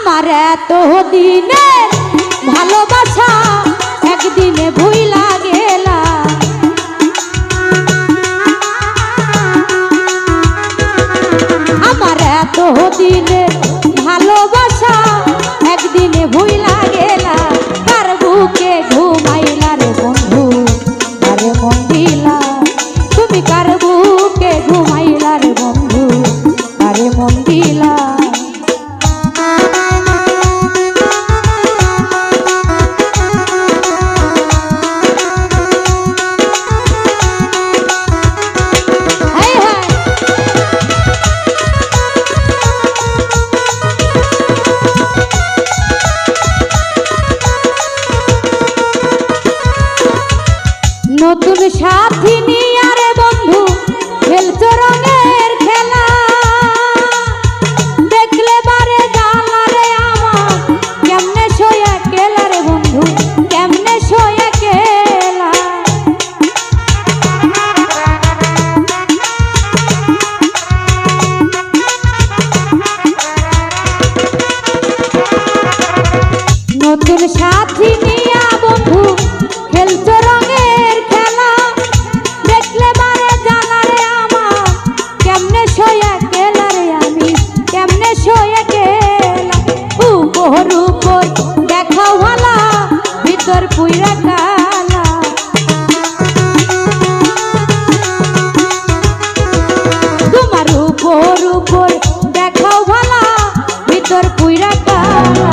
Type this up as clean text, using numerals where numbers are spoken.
আমার এত দিনের ভালোবাসা একদিনে ভুইলা গেলা। আমার এত দিনের ভালোবাসা একদিনে ভুইলা গেলা। কার বুকে ঘুমাইলা রে বন্ধু আরে মন দিলা, তুমি কার বুকে ঘুমাইলা রে বন্ধু আরে মন দিলা। নতুন সাথী নিয়ে রে বন্ধু খেলছ রঙের খেলা, দেখলে বারে জ্বালা রে আমার কেমনে সইয়া গেলা রে বন্ধু কেমনে সইয়া গেলা। নতুন সাথী নিয়া বন্ধু খেলছ রঙের খেলা, দেখলে বারে জানা রে আমার কেমনে সইয়া গেলা রে আমি কেমনে সইয়া গেলা। উপর উপর দেখাও ভালা ভিতর পুইরা কালা, তোমার উপর উপর দেখাও ভালা ভিতর পুইরা কালা।